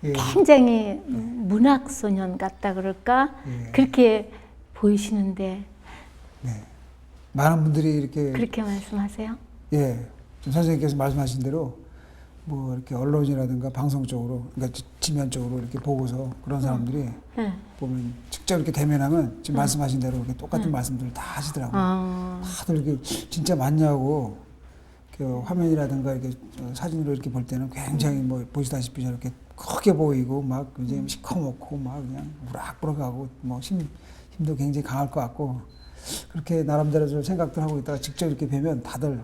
예. 굉장히 문학 소년 같다 그럴까? 예. 그렇게 보이시는데 네. 많은 분들이 이렇게 그렇게 말씀하세요? 예, 좀 선생님께서 말씀하신 대로 뭐 이렇게 언론이라든가 방송 쪽으로, 그러니까 지면 쪽으로 이렇게 보고서 그런 사람들이 네. 보면 직접 이렇게 대면하면 지금 말씀하신 대로 이렇게 똑같은 말씀들을 다 하시더라고요. 아, 다들 이렇게 진짜 맞냐고 그 화면이라든가 이렇게 사진으로 이렇게 볼 때는 굉장히 뭐 보시다시피 저렇게 크게 보이고 막 굉장히 시커멓고 막 그냥 무락무락하고 뭐 힘도 굉장히 강할 것 같고 그렇게 나름대로 좀 생각들 하고 있다가 직접 이렇게 뵈면 다들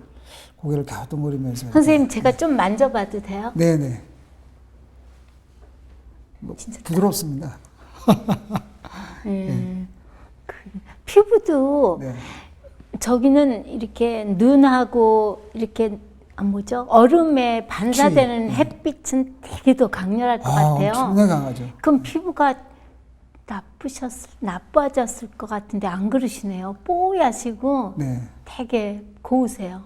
고개를 갸우뚱거리면서 선생님 제가 좀 만져봐도 돼요? 네네 뭐 부드럽습니다. 그 피부도 네. 저기는 이렇게 눈하고 이렇게 뭐죠? 얼음에 반사되는 햇빛은 되게 더 강렬할 것 같아요. 엄청나게 강하죠. 그럼 피부가 나빠졌을 것 같은데 안 그러시네요. 뽀얗시고 네. 되게 고우세요.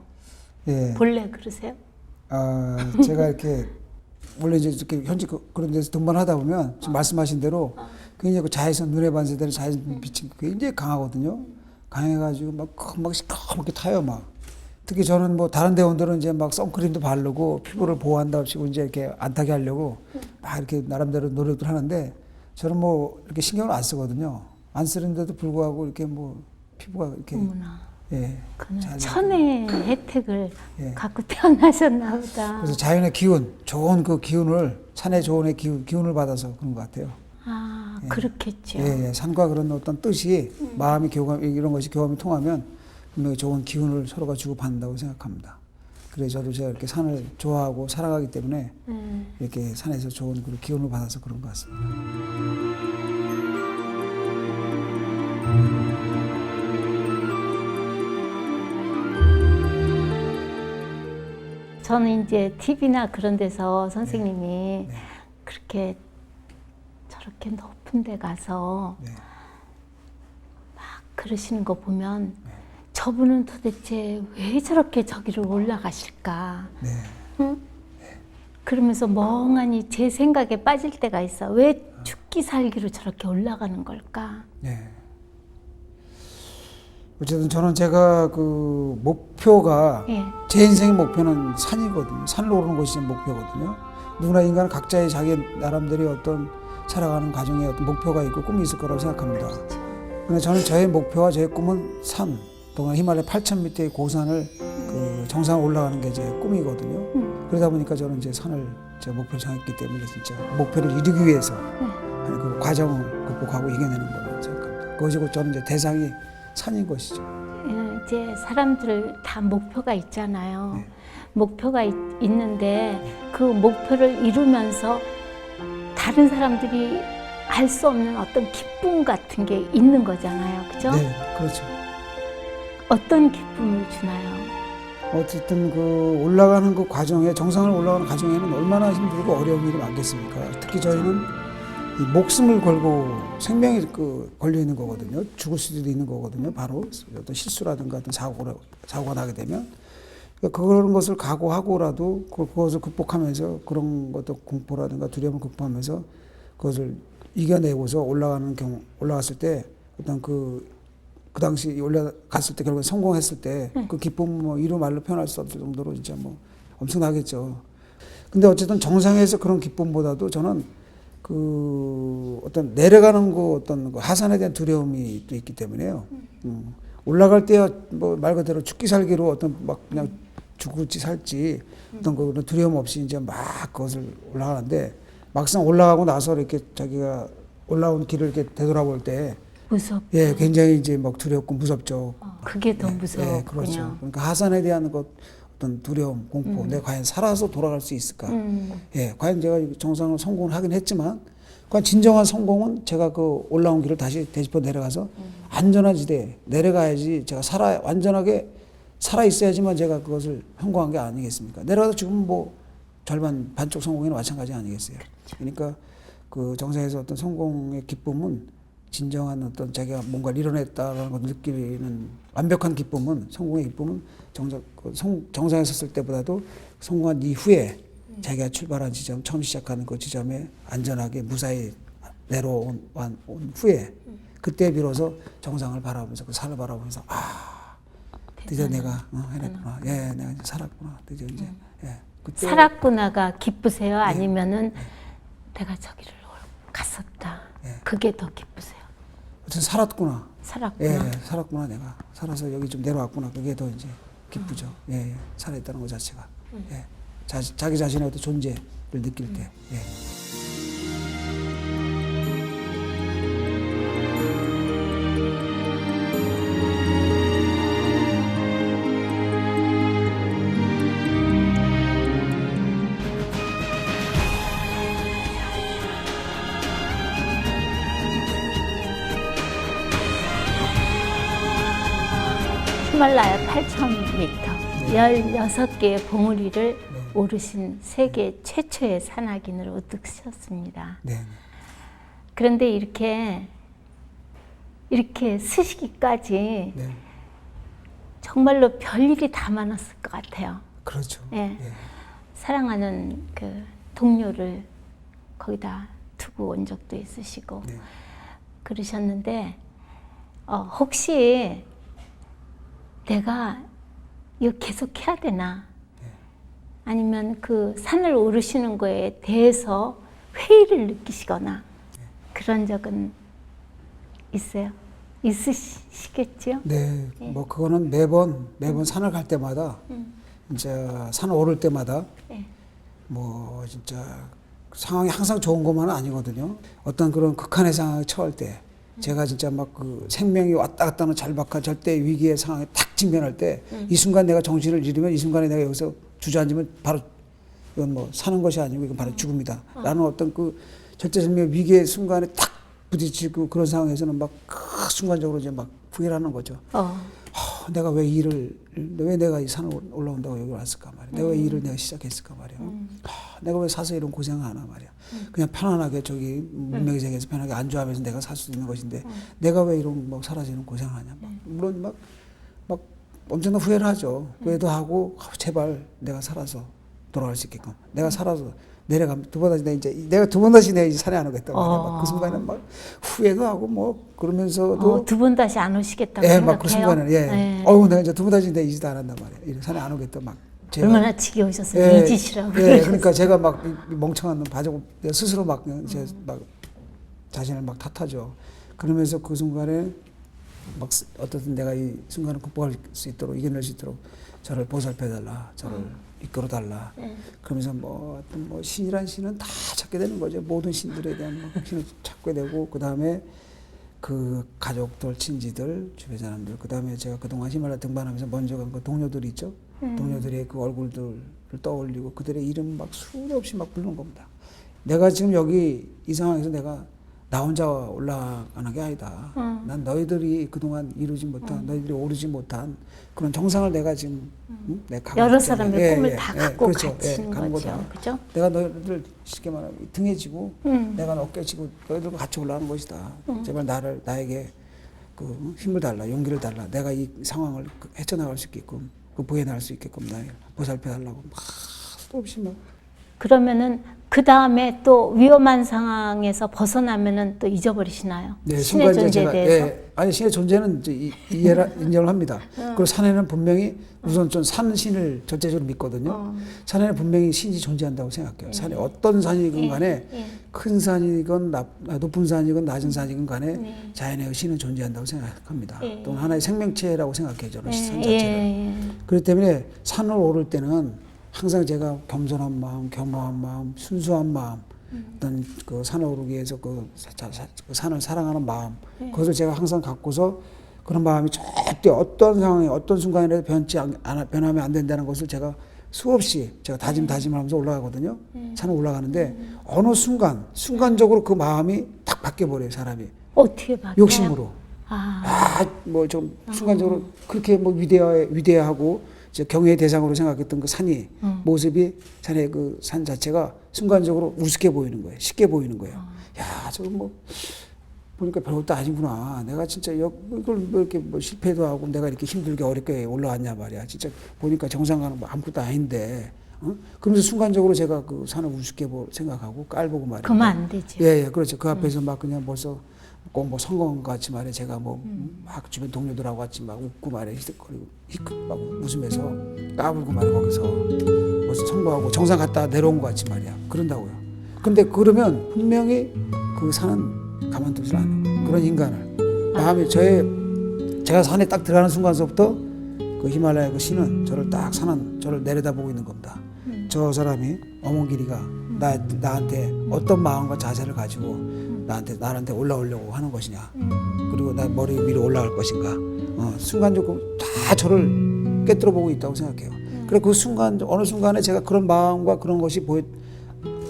예. 본래 그러세요? 제가 이렇게 원래 이제 이렇게 현직 그런 데서 등반을 하다 보면 지금 말씀하신 대로 굉장히 그 자외선 눈에 반사되는 자외선 빛이 굉장히 강하거든요. 강해가지고 막 시커멓게 타요 막. 특히 저는 뭐 다른 대원들은 이제 막 선크림도 바르고 피부를 보호한다고 치고 이제 이렇게 안 타게 하려고 막 이렇게 나름대로 노력을 하는데 저는 뭐 이렇게 신경을 안 쓰거든요. 안 쓰는데도 불구하고 이렇게 뭐 피부가 이렇게 어머나. 예. 그는 잘 천혜의 혜택을 예. 갖고 태어나셨나 보다. 그래서 자연의 기운, 좋은 그 기운을 산의 좋은 기운을 받아서 그런 것 같아요. 아, 예. 그렇겠죠. 예, 예. 산과 그런 어떤 뜻이 마음이 교감 이런 것이 교감이 통하면 분명히 좋은 기운을 서로가 주고 받는다고 생각합니다. 그래서 저도 제가 이렇게 산을 좋아하고 사랑하기 때문에 이렇게 산에서 좋은 그런 기운을 받아서 그런 것 같습니다. 저는 이제 TV나 그런 데서 선생님이 네. 그렇게 저렇게 높은 데 가서 네. 막 그러시는 거 보면 저분은 도대체 왜 저렇게 저기를 올라가실까? 네. 응? 그러면서 멍하니 제 생각에 빠질 때가 있어. 왜 죽기 살기로 저렇게 올라가는 걸까? 네. 어쨌든 저는 제가 그 목표가 예. 제 인생의 목표는 산이거든요. 산을 오르는 것이 제 목표거든요. 누구나 인간은 각자의 자기 나름대로 어떤 살아가는 과정에 어떤 목표가 있고 꿈이 있을 거라고 생각합니다. 그러나 저는 저의 목표와 저의 꿈은 산, 동안 히말라야 8,000m의 고산을 그 정상 올라가는 게 제 꿈이거든요. 그러다 보니까 저는 이제 산을 제 목표로 정했기 때문에 진짜 목표를 이루기 위해서 하는 그 과정을 극복하고 이겨내는 거라고 생각합니다. 그것이 곧 저는 이제 대상이 산인 것이죠. 이제 사람들 다 목표가 있잖아요. 네. 목표가 있는데 그 목표를 이루면서 다른 사람들이 알 수 없는 어떤 기쁨 같은 게 있는 거잖아요. 그죠? 네, 그렇죠. 어떤 기쁨을 주나요? 어쨌든 그 올라가는 그 과정에 정상을 올라가는 과정에는 얼마나 힘들고 어려운 일이 많겠습니까? 특히 저희는 이 목숨을 걸고 생명이 걸려 있는 거거든요. 죽을 수도 있는 거거든요. 바로 어떤 실수라든가 어떤 사고가 나게 되면 그런 것을 각오하고라도 그것을 극복하면서 그런 것도 공포라든가 두려움을 극복하면서 그것을 이겨내고서 올라갔을 때 어떤 그 당시 올라갔을 때 결국 성공했을 때 그 기쁨 뭐 이루 말로 표현할 수 없을 정도로 진짜 뭐 엄청나겠죠. 근데 어쨌든 정상에서 그런 기쁨보다도 저는 그 어떤 내려가는 그 어떤 그 하산에 대한 두려움이 또 있기 때문에요. 올라갈 때야 뭐 말 그대로 죽기 살기로 어떤 막 그냥 죽을지 살지 어떤 그런 두려움 없이 이제 막 그것을 올라가는데 막상 올라가고 나서 이렇게 자기가 올라온 길을 이렇게 되돌아볼 때 무섭죠. 예, 굉장히 이제 막 두렵고 무섭죠. 그게 더 무서웠군요. 예, 그렇죠. 그러니까 하산에 대한 것 어떤 두려움, 공포, 내가 과연 살아서 돌아갈 수 있을까? 예, 과연 제가 정상을 성공을 하긴 했지만, 과연 진정한 성공은 제가 그 올라온 길을 다시 되짚어 내려가서 안전한 지대에 내려가야지 제가 완전하게 살아 있어야지만 제가 그것을 성공한 게 아니겠습니까? 내려가서 지금 뭐 절반 반쪽 성공이나 마찬가지 아니겠어요? 그러니까 그 정상에서 어떤 성공의 기쁨은 진정한 어떤 자기가 뭔가를 이뤄냈다라는 걸 느끼는 완벽한 기쁨은 성공의 기쁨은 정상에 섰을 때보다도 성공한 이후에 자기가 출발한 지점, 처음 시작하는 그 지점에 안전하게 무사히 내려온 후에 그때 비로소 정상을 바라보면서 그 산을 바라보면서 드디어 내가 해냈구나. 예, 내가 이제 살았구나. 드디어 이제 그때 살았구나가 기쁘세요? 아니면은 내가 저기를 갔었다. 그게 더 기쁘세요? 어쨌든 살았구나. 살았구나. 예, 살았구나 내가. 살아서 여기 좀 내려왔구나. 그게 더 이제 기쁘죠. 예, 살아있다는 것 자체가. 예. 자기 자신의 어떤 존재를 느낄 때. 예. 히말라야 8,000m, 16개의 봉우리를 오르신 세계 최초의 산악인을 우뚝 서셨습니다. 네. 그런데 이렇게 스시기까지 네. 정말로 별일이 다 많았을 것 같아요. 그렇죠. 예. 예. 사랑하는 그 동료를 거기다 두고 온 적도 있으시고 네. 그러셨는데 혹시 내가 이거 계속 해야 되나? 아니면 그 산을 오르시는 거에 대해서 회의를 느끼시거나 그런 적은 있어요? 있으시겠지요? 네, 뭐 그거는 매번 산을 갈 때마다 이제 산을 오를 때마다 뭐 진짜 상황이 항상 좋은 것만은 아니거든요. 어떤 그런 극한의 상황에 처할 때 제가 진짜 막 그 생명이 왔다 갔다 하는 절박한 절대 위기의 상황에 탁 직면할 때 이 순간 내가 정신을 잃으면 이 순간에 내가 여기서 주저앉으면 바로 이건 뭐 사는 것이 아니고 이건 바로 죽음이다. 라는 어떤 그 절대생명의 위기의 순간에 탁 부딪히고 그런 상황에서는 막 순간적으로 이제 막 후회를 하는 거죠. 내가 왜 내가 이 산을 올라온다고 여기 왔을까 말이야. 내가 왜 이 일을 내가 시작했을까 말이야. 내가 왜 사서 이런 고생을 하나 말이야. 그냥 편안하게 저기 문명의 세계에서 편하게 안주하면서 내가 살 수 있는 것인데 내가 왜 이런 막 사라지는 고생을 하냐. 물론 막 엄청난 후회를 하죠. 후회도 하고 제발 내가 살아서 돌아갈 수 있게끔. 내가 살아서 내려가면 두 번 다시 내가 두 번 다시 내 산에 안 오겠다 말이야. 막 그 순간에는 막 후회도 하고 뭐 그러면서도 두 번 다시 안 오시겠다고 막 생각해요? 그 순간에는 내가 이제 두 번 다시 내 이지도 안 한단 말이야. 이 산에 안 오겠다 막. 얼마나 지겨우셨어요. 잊으시라고. 그러니까 제가 막 멍청한 놈 봐주고 스스로 막 자신을 막 탓하죠. 그러면서 그 순간에 막 어떻든 내가 이 순간을 극복할 수 있도록 이겨낼 수 있도록 저를 보살펴달라, 저를 이끌어달라. 그러면서 뭐 신이란 신은 다 찾게 되는 거죠. 모든 신들에 대한 신을 찾게 되고 그 다음에 그 가족들, 친지들, 주변 사람들, 그 다음에 제가 그동안 히말라야 등반하면서 먼저 간 그 동료들이 있죠. 동료들의 그 얼굴들을 떠올리고 그들의 이름 막 수도 없이 막 부르는 겁니다. 내가 지금 여기 이 상황에서 내가 나 혼자 올라가는 게 아니다. 난 너희들이 그동안 이루지 못한, 너희들이 오르지 못한 그런 정상을 내가 지금 내가 여러 사람의 꿈을 다 갖고 그렇죠. 갇히는 가는 거죠. 거다. 그죠? 내가 너희들 쉽게 말하면 등에 지고 내가 어깨에 지고 너희들과 같이 올라가는 것이다. 제발 나에게 그 힘을 달라, 용기를 달라. 내가 이 상황을 헤쳐나갈 수 있게끔, 극복해나갈 수 있게끔 나 보살펴달라고 막 수도 없이 막. 그러면은 그 다음에 또 위험한 상황에서 벗어나면은 또 잊어버리시나요? 네, 신의 존재에 대해서? 아니 신의 존재는 이제 인정을 합니다. 그리고 산에는 분명히 우선 전 산신을 전체적으로 믿거든요. 산에는 분명히 신이 존재한다고 생각해요. 산에 어떤 산이건 간에 큰 산이건 높은 산이건 낮은 산이건 간에 자연의 신은 존재한다고 생각합니다. 또는 하나의 생명체라고 생각해요. 저는 산 자체를. 그렇기 때문에 산을 오를 때는 항상 제가 겸손한 마음, 겸허한 마음, 순수한 마음, 어떤 그 산을 오르기 위해서 그 산을 사랑하는 마음, 그것을 제가 항상 갖고서 그런 마음이 절대 어떤 상황에 어떤 순간이라도 변하면 안 된다는 것을 제가 수없이 제가 다짐을 하면서 올라가거든요. 산을 올라가는데 어느 순간적으로 그 마음이 딱 바뀌어버려요, 사람이. 어떻게 바뀌어요? 욕심으로. 뭐 좀 순간적으로 그렇게 뭐 위대하고 경외의 대상으로 생각했던 그 산이 모습이 산의 그 산 자체가 순간적으로 우습게 보이는 거예요. 쉽게 보이는 거예요. 야, 저거 뭐 보니까 별것도 아니구나. 내가 진짜 이걸 뭐 이렇게 뭐 실패도 하고 내가 이렇게 힘들게 어렵게 올라왔냐 말이야. 진짜 보니까 정상 가는 뭐 아무것도 아닌데 그러면서 순간적으로 제가 그 산을 우습게 생각하고 깔보고 말이에요. 그러면 안 되죠. 예, 예, 그렇죠. 그 앞에서 막 그냥 벌써 꼭 뭐 성공같이 말해 제가 뭐 막 주변 동료들하고 같이 막 웃고 말해 히득거리고 막 웃으면서 까불고 말해 거기서 벌써 성공하고 정상 갔다 내려온 것 같이 말이야. 그런다고요. 근데 그러면 분명히 그 산은 가만두질 않는 그런 인간을 마음이 제가 산에 딱 들어가는 순간서부터 그 히말라야 그 신은 저를 딱 저를 내려다보고 있는 겁니다. 저 사람이 어몽길이가 나한테 어떤 마음과 자세를 가지고 나한테 올라오려고 하는 것이냐. 그리고 나 머리 위로 올라갈 것인가. 순간적으로 다 저를 꿰뚫어 보고 있다고 생각해요. 그래 그 순간 어느 순간에 제가 그런 마음과 그런 것이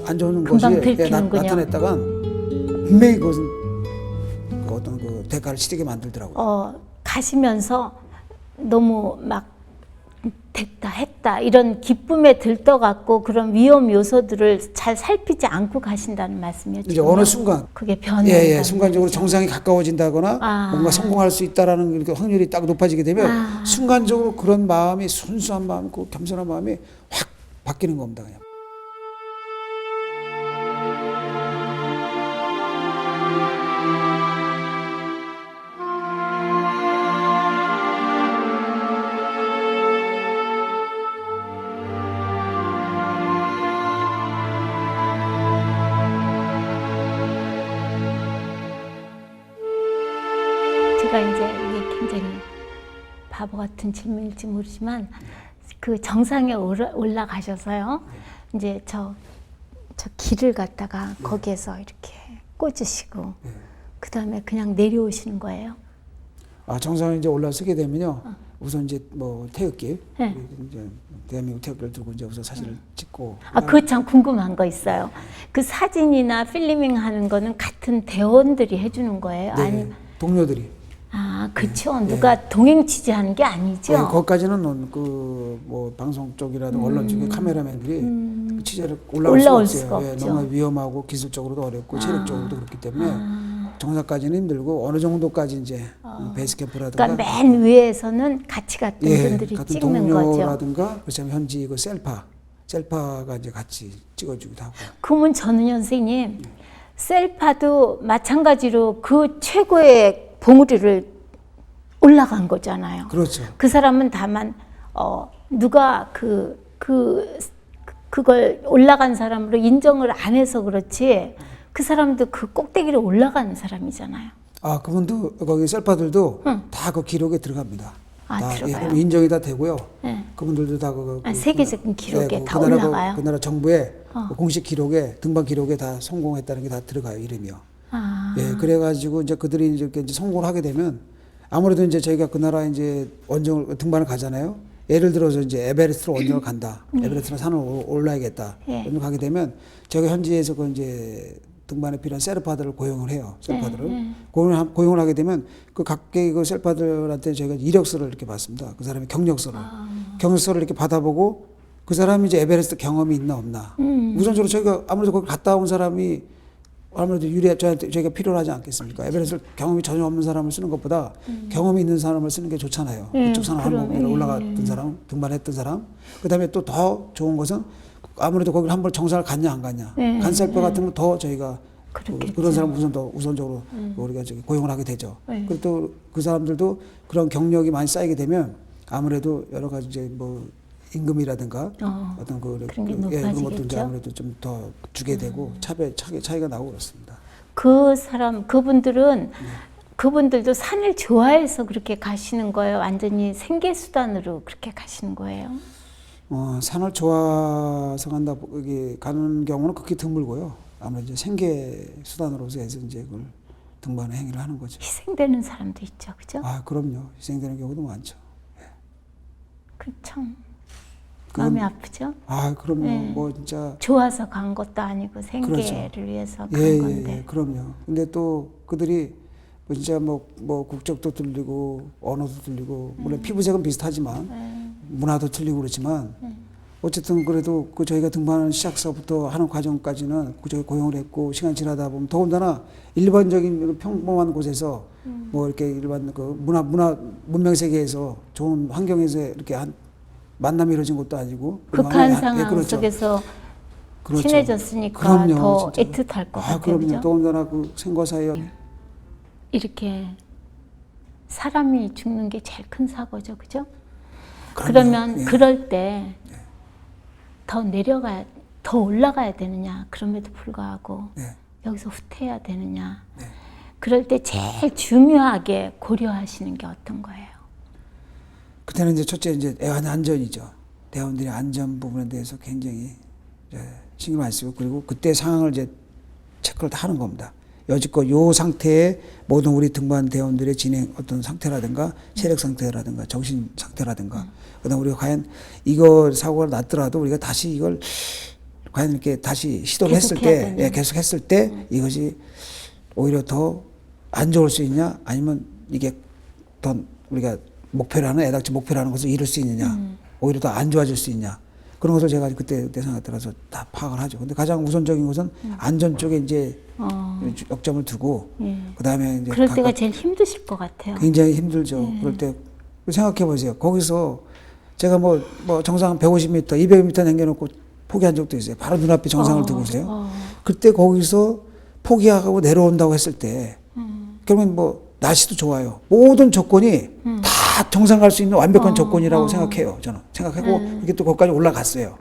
안 좋은 것이 나타냈다간 분명히 그것은 그 어떤 그 대가를 치르게 만들더라고요. 가시면서 너무 막 됐다 했다 이런 기쁨에 들떠갖고 그런 위험 요소들을 잘 살피지 않고 가신다는 말씀이었죠. 이제 어느 순간 그게 변해. 예, 순간적으로 정상이 가까워진다거나 뭔가 성공할 수 있다라는 이렇게 확률이 딱 높아지게 되면 순간적으로 그런 마음이 순수한 마음, 그 겸손한 마음이 확 바뀌는 겁니다. 그냥. 제가 이제 이게 굉장히 바보 같은 질문일지 모르지만 그 정상에 올라가셔서요. 이제 저 길을 갖다가 거기에서 이렇게 꽂으시고 그 다음에 그냥 내려오시는 거예요. 정상에 이제 올라서게 되면요. 우선 이제 뭐 태극기, 네. 이제 대한민국 태극기를 들고 이제 우선 사진을 찍고. 그거 참 궁금한 거 있어요. 그 사진이나 필리밍 하는 거는 같은 대원들이 해주는 거예요? 네, 아니 동료들이. 그렇죠. 누가 동행 취재하는 게 아니죠. 네, 거기까지는 그 뭐 방송 쪽이라든 언론 쪽의 카메라맨들이 그 취재를 올라올 수가 없어요. 너무 위험하고 기술적으로도 어렵고 체력적으로도 그렇기 때문에 정상까지는 힘들고 어느 정도까지 이제 베이스 캠프라든가 그러니까 맨 위에서는 같이 갔던 분들이 같은 찍는 거죠. 동료라든가 그렇다면 현지 그 셀파가 이제 같이 찍어주기도 하고. 그러면 전은현 선생님 셀파도 마찬가지로 그 최고의 봉우리를 올라간 거잖아요. 그렇죠. 그 사람은 다만 누가 그걸 올라간 사람으로 인정을 안 해서 그렇지 그 사람도 그 꼭대기로 올라가는 사람이잖아요. 그분도 거기 셀파들도 다 그 기록에 들어갑니다. 다 들어가요. 인정이 다 되고요. 네. 그분들도 다 세계적인 기록에 다 나라 올라가요. 그 나라 정부의 공식 기록에 등반 기록에 다 성공했다는 게 다 들어가요, 이름이요. 예, 그래가지고 이제 그들이 이렇게 이제 성공을 하게 되면 아무래도 이제 저희가 그 나라 이제 원정을 등반을 가잖아요. 예를 들어서 이제 에베레스트로 원정을 간다. 에베레스트로 산을 올라야겠다. 원정 가게 되면 저희가 현지에서 그 이제 등반에 필요한 셀파들을 고용을 해요. 셀파들을 고용을 하게 되면 그 각계 그 셀파들한테 저희가 이력서를 이렇게 받습니다. 그 사람의 경력서를 이렇게 받아보고 그 사람이 이제 에베레스트 경험이 있나 없나. 우선적으로 저희가 아무래도 거기 갔다 온 사람이 아무래도 저희가 필요하지 않겠습니까? 에베레스트 경험이 전혀 없는 사람을 쓰는 것보다 경험이 있는 사람을 쓰는 게 좋잖아요. 그쪽 산 항목에 올라갔던 사람, 등반했던 사람. 그다음에 또 더 좋은 것은 아무래도 거기를 한번 정상을 갔냐 안 갔냐. 간 셀파 같은 건 더 저희가 그런 사람 우선적으로 우리가 고용을 하게 되죠. 그리고 또 그 사람들도 그런 경력이 많이 쌓이게 되면 아무래도 여러 가지 이제 뭐 임금이라든가 어떤 그런 것도 이제 아무래도 좀 더 주게 되고 차이가 나고 그렇습니다. 그분들도 산을 좋아해서 그렇게 가시는 거예요? 완전히 생계 수단으로 그렇게 가시는 거예요? 산을 좋아해서 가는 경우는 극히 드물고요. 아무래도 이제 생계 수단으로서 해서 이제 그걸 등반의 행위를 하는 거죠. 희생되는 사람도 있죠, 그죠? 그럼요. 희생되는 경우도 많죠. 그 참 마음이 아프죠? 그럼요. 뭐 진짜 좋아서 간 것도 아니고 생계를 그렇죠. 위해서 간 건데. 예, 그럼요. 근데 또 그들이 진짜 뭐 국적도 틀리고 언어도 틀리고 물론 피부색은 비슷하지만 문화도 틀리고 그렇지만 어쨌든 그래도 그 저희가 등반하는 시작서부터 하는 과정까지는 저희 고용을 했고 시간 지나다 보면 더군다나 일반적인 평범한 곳에서 뭐 이렇게 일반 그 문명 세계에서 좋은 환경에서 이렇게 만남이 이루어진 것도 아니고 극한 예, 상황 그렇죠. 속에서 그렇죠. 친해졌으니까 그럼요, 더 진짜. 애틋할 것 아, 같아요. 그럼요. 그죠? 더군다나 그 생과 사이에 이렇게 사람이 죽는 게 제일 큰 사고죠. 그죠? 그럼요. 그러면 예. 그럴 때 더 올라가야 되느냐. 그럼에도 불구하고 네. 여기서 후퇴해야 되느냐. 네. 그럴 때 제일 중요하게 고려하시는 게 어떤 거예요? 그때는 이제 첫째 이제 애완 안전이죠. 대원들의 안전 부분에 대해서 굉장히 이제 신경 많이 쓰고 그리고 그때 상황을 이제 체크를 다 하는 겁니다. 여지껏 요 상태에 모든 우리 등반 대원들의 진행 어떤 상태라든가 체력 상태라든가 정신 상태라든가 그다음 우리가 과연 이거 사고가 났더라도 우리가 다시 이걸 과연 이렇게 다시 시도를 했을 때 계속 했을 때 이것이 오히려 더 안 좋을 수 있냐 아니면 이게 더 우리가 목표라는 애당초 목표라는 것을 이룰 수 있느냐 오히려 더 안 좋아질 수 있냐 그런 것을 제가 그때 생각에 따라서 다 파악을 하죠. 근데 가장 우선적인 것은 안전 쪽에 이제 역점을 두고 그다음에 이제 그럴 때가 제일 힘드실 것 같아요. 굉장히 힘들죠. 그럴 때 생각해 보세요. 거기서 제가 뭐 정상 150m, 200m 남겨놓고 포기한 적도 있어요. 바로 눈앞에 정상을 두고 있어요. 그때 거기서 포기하고 내려온다고 했을 때 그러면 뭐 날씨도 좋아요. 모든 조건이 다 정상 갈 수 있는 완벽한 조건이라고 생각해요. 저는 생각하고 그렇게 또 거기까지 올라갔어요.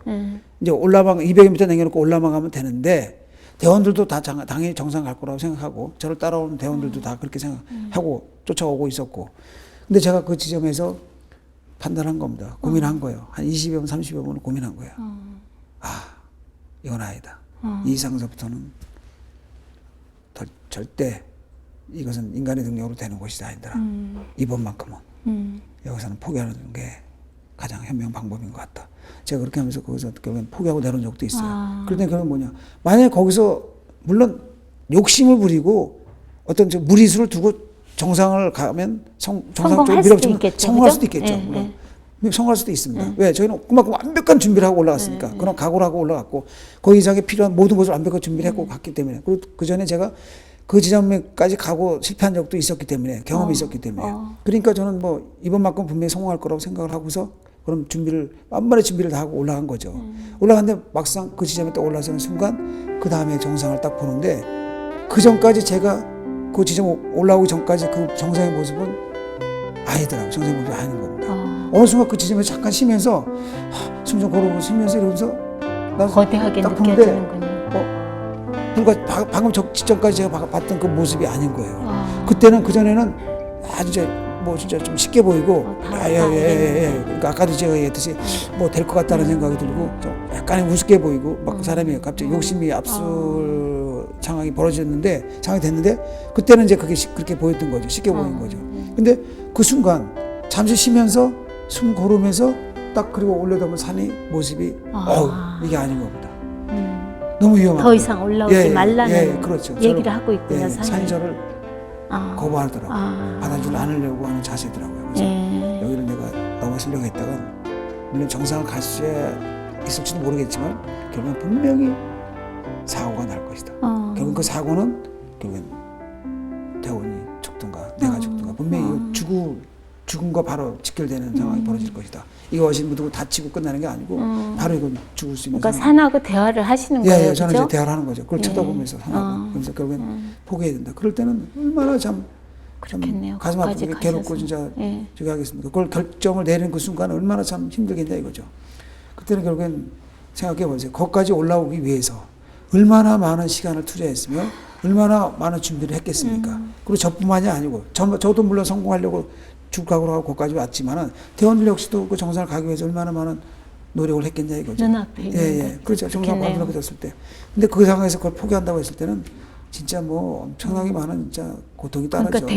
이제 200m 남겨놓고 올라만 가면 되는데 대원들도 다 당연히 정상 갈 거라고 생각하고 저를 따라오는 대원들도 다 그렇게 생각하고 쫓아오고 있었고 근데 제가 그 지점에서 판단한 겁니다. 고민한 거예요. 한 20여 분, 30여 분을 고민한 거예요. 아, 이건 아니다. 이 이상서부터는 절대 이것은 인간의 능력으로 되는 것이 아니더라. 이번만큼은 여기서는 포기하는 게 가장 현명 방법인 것 같다. 제가 그렇게 하면서 거기서 결국엔 포기하고 내려온 적도 있어요. 그런데 그건 뭐냐. 만약에 거기서 물론 욕심을 부리고 어떤 무리수를 두고 정상을 가면 정상 쪽으로 밀어붙이면 성공할 수도 있겠죠. 물론. 성공할 수도 있습니다. 왜? 저희는 그만큼 완벽한 준비를 하고 올라갔으니까. 그런 각오를 하고 올라갔고 그 이상에 필요한 모든 것을 완벽하게 준비를 했고 갔기 때문에 그리고 그 전에 제가 그 지점까지 가고 실패한 적도 있었기 때문에 경험이 있었기 때문에 그러니까 저는 뭐 이번만큼 분명히 성공할 거라고 생각을 하고서 그럼 만만히 준비를 다 하고 올라간 거죠. 올라갔는데 막상 그 지점에 딱 올라서는 순간 그 다음에 정상을 딱 보는데 그 전까지 제가 그 지점 올라오기 전까지 그 정상의 모습은 아니더라고요. 정상의 모습이 아닌 겁니다. 어느 순간 그 지점에 잠깐 쉬면서 숨 좀 고르고 쉬면서 이러면서 거대하게 딱 보는데 느껴지는군요. 방금 직전까지 제가 봤던 그 모습이 아닌 거예요. 그때는 그전에는 아주 진짜 좀 쉽게 보이고 그러니까 아까도 제가 얘기했듯이 뭐 될 것 같다는 생각이 들고 좀 약간 우습게 보이고 막 사람이 갑자기 욕심이 앞설 상황이 됐는데 그때는 이제 그렇게 보였던 거죠. 쉽게 보인 거죠. 근데 그 순간 잠시 쉬면서 숨 고르면서 딱 그리고 올려다보면 산이 모습이 이게 아닌 겁니다. 너무 위험하다. 더 이상 올라오지 말라는 그렇죠. 얘기를 하고 있군요. 산이 저를 거부하더라고요. 받아주지 않으려고 하는 자세더라고요. 그래서 여기를 내가 넘어서려고 했다가 물론 정상을 갈 수 있을지도 모르겠지만 결국은 분명히 사고가 날 것이다. 결국은 그 사고는 결국엔 대원이 죽든가 내가 죽든가 분명히 죽음과 바로 직결되는 상황이 벌어질 것이다. 이것이 모두 다치고 끝나는 게 아니고 바로 이건 죽을 수 있는 그러니까 상황. 산하고 대화를 하시는 거예요. 저는 그죠? 이제 대화를 하는 거죠. 그걸 쳐다보면서 산하고. 그래서 결국엔 포기해야 된다. 그럴 때는 얼마나 참 그렇겠네요. 가슴 아프게 거기까지 괴롭고 가셔서. 진짜 저기 하겠습니까. 그걸 결정을 내리는 그 순간 얼마나 참 힘들겠냐 이거죠. 그때는 결국엔 생각해 보세요. 거기까지 올라오기 위해서 얼마나 많은 시간을 투자했으며 얼마나 많은 준비를 했겠습니까. 그리고 저뿐만이 아니고 저도 물론 성공하려고 죽각으로 하고 거기까지 왔지만은 대원들 역시도 그 정상을 가기 위해서 얼마나 많은 노력을 했겠냐 이거죠. 눈앞에 있는 그렇죠. 정상 가기로 됐을 때. 근데 그 상황에서 그걸 포기한다고 했을 때는 진짜 뭐 엄청나게 많은 진짜 고통이 따르죠. 그러니까